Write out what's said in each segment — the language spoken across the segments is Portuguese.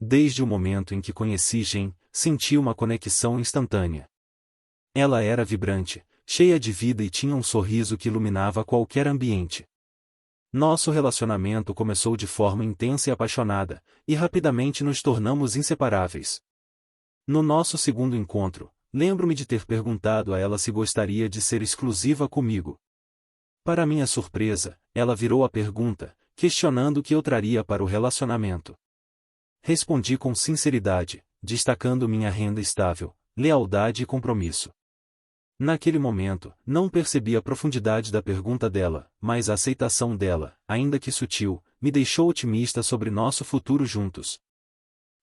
Desde o momento em que conheci Jen, senti uma conexão instantânea. Ela era vibrante, cheia de vida e tinha um sorriso que iluminava qualquer ambiente. Nosso relacionamento começou de forma intensa e apaixonada, e rapidamente nos tornamos inseparáveis. No nosso segundo encontro, lembro-me de ter perguntado a ela se gostaria de ser exclusiva comigo. Para minha surpresa, ela virou a pergunta, questionando o que eu traria para o relacionamento. Respondi com sinceridade, destacando minha renda estável, lealdade e compromisso. Naquele momento, não percebi a profundidade da pergunta dela, mas a aceitação dela, ainda que sutil, me deixou otimista sobre nosso futuro juntos.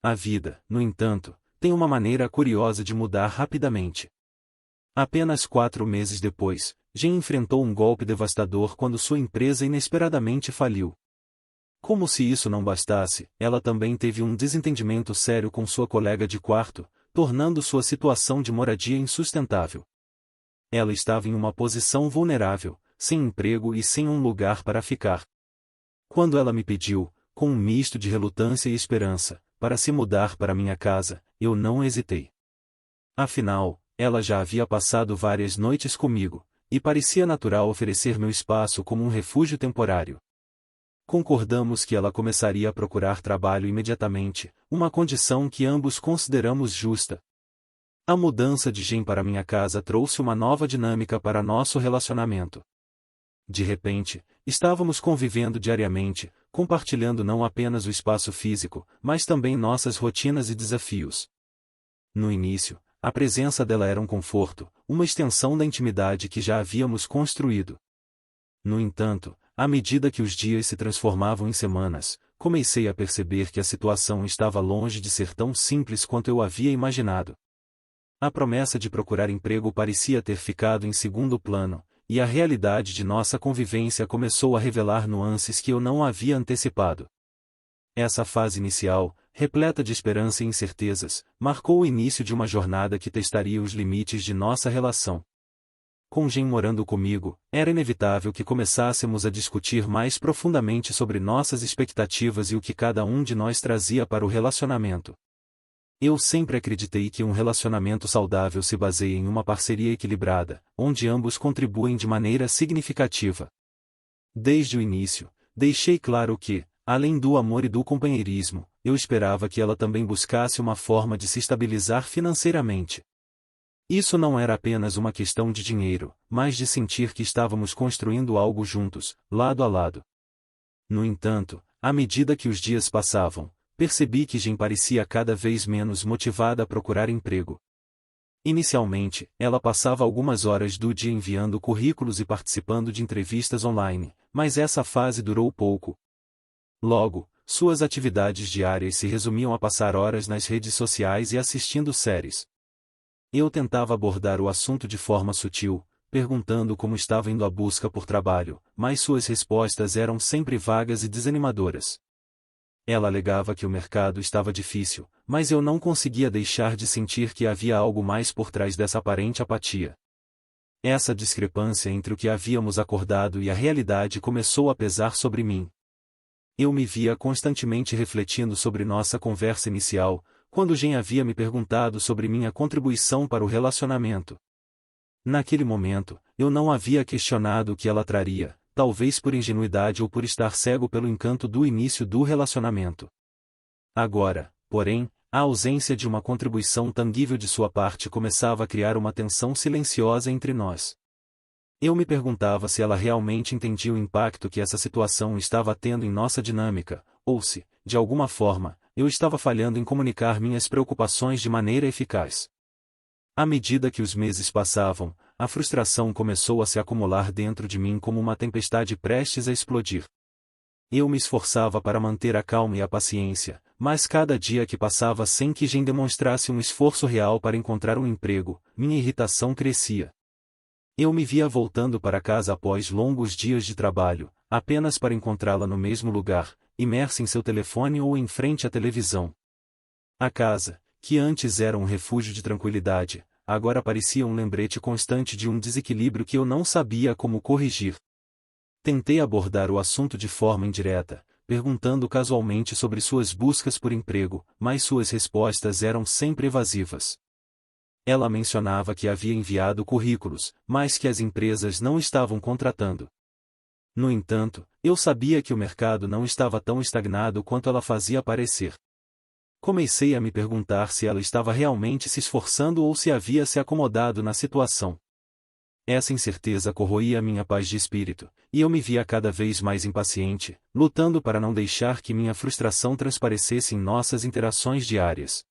A vida, no entanto, tem uma maneira curiosa de mudar rapidamente. Apenas 4 meses depois, Jen enfrentou um golpe devastador quando sua empresa inesperadamente faliu. Como se isso não bastasse, ela também teve um desentendimento sério com sua colega de quarto, tornando sua situação de moradia insustentável. Ela estava em uma posição vulnerável, sem emprego e sem um lugar para ficar. Quando ela me pediu, com um misto de relutância e esperança, para se mudar para minha casa, eu não hesitei. Afinal, ela já havia passado várias noites comigo, e parecia natural oferecer meu espaço como um refúgio temporário. Concordamos que ela começaria a procurar trabalho imediatamente, uma condição que ambos consideramos justa. A mudança de Jen para minha casa trouxe uma nova dinâmica para nosso relacionamento. De repente, estávamos convivendo diariamente, compartilhando não apenas o espaço físico, mas também nossas rotinas e desafios. No início, a presença dela era um conforto, uma extensão da intimidade que já havíamos construído. No entanto, à medida que os dias se transformavam em semanas, comecei a perceber que a situação estava longe de ser tão simples quanto eu havia imaginado. A promessa de procurar emprego parecia ter ficado em segundo plano, e a realidade de nossa convivência começou a revelar nuances que eu não havia antecipado. Essa fase inicial, repleta de esperança e incertezas, marcou o início de uma jornada que testaria os limites de nossa relação. Com Jen morando comigo, era inevitável que começássemos a discutir mais profundamente sobre nossas expectativas e o que cada um de nós trazia para o relacionamento. Eu sempre acreditei que um relacionamento saudável se baseia em uma parceria equilibrada, onde ambos contribuem de maneira significativa. Desde o início, deixei claro que, além do amor e do companheirismo, eu esperava que ela também buscasse uma forma de se estabilizar financeiramente. Isso não era apenas uma questão de dinheiro, mas de sentir que estávamos construindo algo juntos, lado a lado. No entanto, à medida que os dias passavam, percebi que Jen parecia cada vez menos motivada a procurar emprego. Inicialmente, ela passava algumas horas do dia enviando currículos e participando de entrevistas online, mas essa fase durou pouco. Logo, suas atividades diárias se resumiam a passar horas nas redes sociais e assistindo séries. Eu tentava abordar o assunto de forma sutil, perguntando como estava indo a busca por trabalho, mas suas respostas eram sempre vagas e desanimadoras. Ela alegava que o mercado estava difícil, mas eu não conseguia deixar de sentir que havia algo mais por trás dessa aparente apatia. Essa discrepância entre o que havíamos acordado e a realidade começou a pesar sobre mim. Eu me via constantemente refletindo sobre nossa conversa inicial, quando Jen havia me perguntado sobre minha contribuição para o relacionamento. Naquele momento, eu não havia questionado o que ela traria, talvez por ingenuidade ou por estar cego pelo encanto do início do relacionamento. Agora, porém, a ausência de uma contribuição tangível de sua parte começava a criar uma tensão silenciosa entre nós. Eu me perguntava se ela realmente entendia o impacto que essa situação estava tendo em nossa dinâmica, ou se, de alguma forma, eu estava falhando em comunicar minhas preocupações de maneira eficaz. À medida que os meses passavam, a frustração começou a se acumular dentro de mim como uma tempestade prestes a explodir. Eu me esforçava para manter a calma e a paciência, mas cada dia que passava sem que Jen demonstrasse um esforço real para encontrar um emprego, minha irritação crescia. Eu me via voltando para casa após longos dias de trabalho, apenas para encontrá-la no mesmo lugar, imersa em seu telefone ou em frente à televisão. A casa, que antes era um refúgio de tranquilidade, agora parecia um lembrete constante de um desequilíbrio que eu não sabia como corrigir. Tentei abordar o assunto de forma indireta, perguntando casualmente sobre suas buscas por emprego, mas suas respostas eram sempre evasivas. Ela mencionava que havia enviado currículos, mas que as empresas não estavam contratando. No entanto, eu sabia que o mercado não estava tão estagnado quanto ela fazia parecer. Comecei a me perguntar se ela estava realmente se esforçando ou se havia se acomodado na situação. Essa incerteza corroía minha paz de espírito, e eu me via cada vez mais impaciente, lutando para não deixar que minha frustração transparecesse em nossas interações diárias.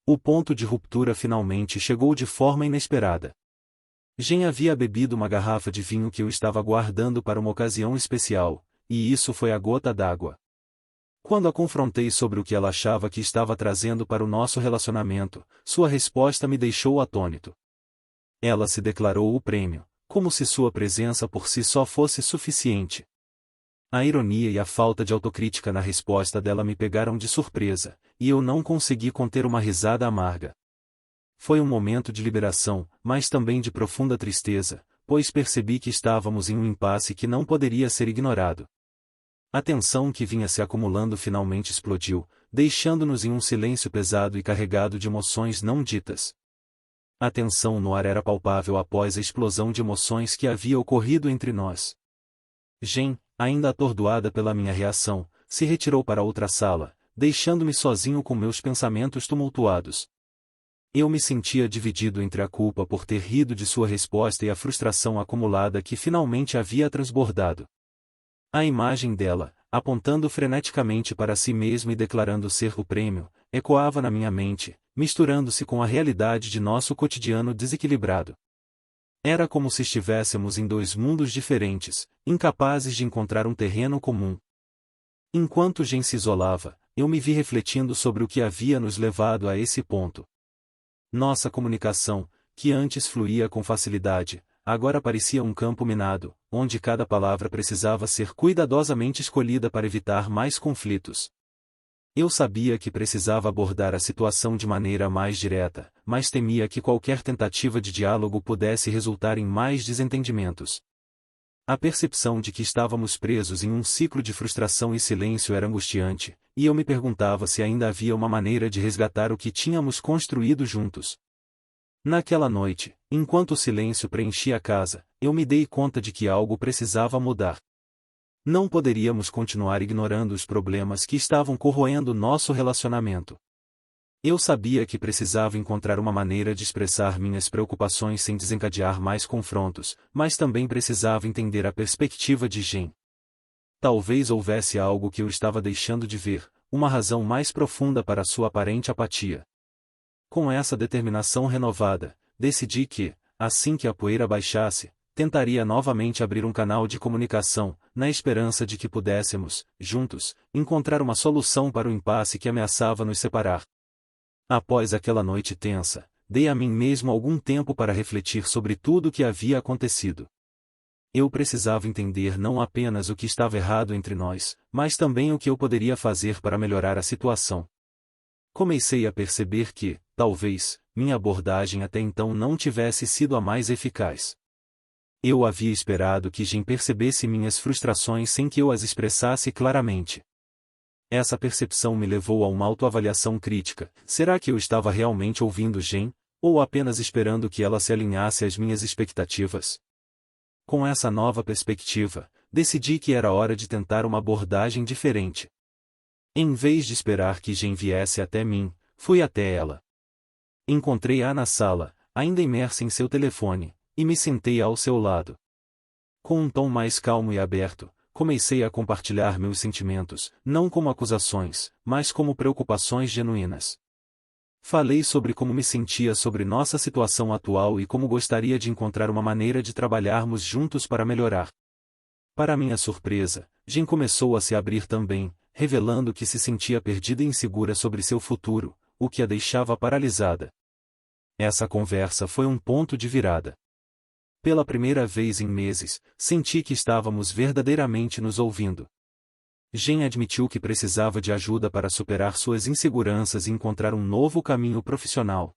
O ponto de ruptura finalmente chegou de forma inesperada. Jen havia bebido uma garrafa de vinho que eu estava guardando para uma ocasião especial, e isso foi a gota d'água. Quando a confrontei sobre o que ela achava que estava trazendo para o nosso relacionamento, sua resposta me deixou atônito. Ela se declarou o prêmio, como se sua presença por si só fosse suficiente. A ironia e a falta de autocrítica na resposta dela me pegaram de surpresa, e eu não consegui conter uma risada amarga. Foi um momento de liberação, mas também de profunda tristeza, pois percebi que estávamos em um impasse que não poderia ser ignorado. A tensão que vinha se acumulando finalmente explodiu, deixando-nos em um silêncio pesado e carregado de emoções não ditas. A tensão no ar era palpável após a explosão de emoções que havia ocorrido entre nós. Jen, ainda atordoada pela minha reação, se retirou para outra sala, deixando-me sozinho com meus pensamentos tumultuados. Eu me sentia dividido entre a culpa por ter rido de sua resposta e a frustração acumulada que finalmente havia transbordado. A imagem dela, apontando freneticamente para si mesma e declarando ser o prêmio, ecoava na minha mente, misturando-se com a realidade de nosso cotidiano desequilibrado. Era como se estivéssemos em dois mundos diferentes, incapazes de encontrar um terreno comum. Enquanto Jen se isolava, eu me vi refletindo sobre o que havia nos levado a esse ponto. Nossa comunicação, que antes fluía com facilidade, agora parecia um campo minado, onde cada palavra precisava ser cuidadosamente escolhida para evitar mais conflitos. Eu sabia que precisava abordar a situação de maneira mais direta, mas temia que qualquer tentativa de diálogo pudesse resultar em mais desentendimentos. A percepção de que estávamos presos em um ciclo de frustração e silêncio era angustiante, e eu me perguntava se ainda havia uma maneira de resgatar o que tínhamos construído juntos. Naquela noite, enquanto o silêncio preenchia a casa, eu me dei conta de que algo precisava mudar. Não poderíamos continuar ignorando os problemas que estavam corroendo nosso relacionamento. Eu sabia que precisava encontrar uma maneira de expressar minhas preocupações sem desencadear mais confrontos, mas também precisava entender a perspectiva de Jen. Talvez houvesse algo que eu estava deixando de ver, uma razão mais profunda para sua aparente apatia. Com essa determinação renovada, decidi que, assim que a poeira baixasse, tentaria novamente abrir um canal de comunicação, na esperança de que pudéssemos, juntos, encontrar uma solução para o impasse que ameaçava nos separar. Após aquela noite tensa, dei a mim mesmo algum tempo para refletir sobre tudo o que havia acontecido. Eu precisava entender não apenas o que estava errado entre nós, mas também o que eu poderia fazer para melhorar a situação. Comecei a perceber que, talvez, minha abordagem até então não tivesse sido a mais eficaz. Eu havia esperado que Jen percebesse minhas frustrações sem que eu as expressasse claramente. Essa percepção me levou a uma autoavaliação crítica. Será que eu estava realmente ouvindo Jen, ou apenas esperando que ela se alinhasse às minhas expectativas? Com essa nova perspectiva, decidi que era hora de tentar uma abordagem diferente. Em vez de esperar que Jen viesse até mim, fui até ela. Encontrei-a na sala, ainda imersa em seu telefone, e me sentei ao seu lado. Com um tom mais calmo e aberto, comecei a compartilhar meus sentimentos, não como acusações, mas como preocupações genuínas. Falei sobre como me sentia sobre nossa situação atual e como gostaria de encontrar uma maneira de trabalharmos juntos para melhorar. Para minha surpresa, Jen começou a se abrir também, revelando que se sentia perdida e insegura sobre seu futuro, o que a deixava paralisada. Essa conversa foi um ponto de virada. Pela primeira vez em meses, senti que estávamos verdadeiramente nos ouvindo. Jen admitiu que precisava de ajuda para superar suas inseguranças e encontrar um novo caminho profissional.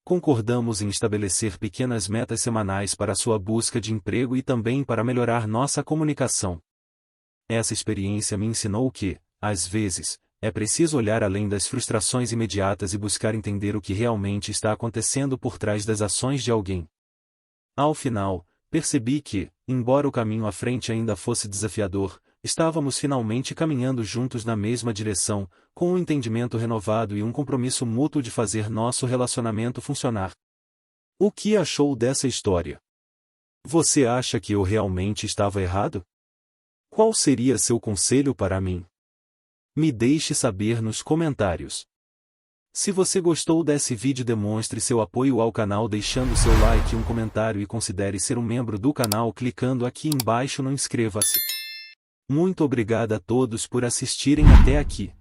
Concordamos em estabelecer pequenas metas semanais para sua busca de emprego e também para melhorar nossa comunicação. Essa experiência me ensinou que, às vezes, é preciso olhar além das frustrações imediatas e buscar entender o que realmente está acontecendo por trás das ações de alguém. Ao final, percebi que, embora o caminho à frente ainda fosse desafiador, estávamos finalmente caminhando juntos na mesma direção, com um entendimento renovado e um compromisso mútuo de fazer nosso relacionamento funcionar. O que achou dessa história? Você acha que eu realmente estava errado? Qual seria seu conselho para mim? Me deixe saber nos comentários. Se você gostou desse vídeo, demonstre seu apoio ao canal deixando seu like e um comentário e considere ser um membro do canal clicando aqui embaixo no inscreva-se. Muito obrigado a todos por assistirem até aqui.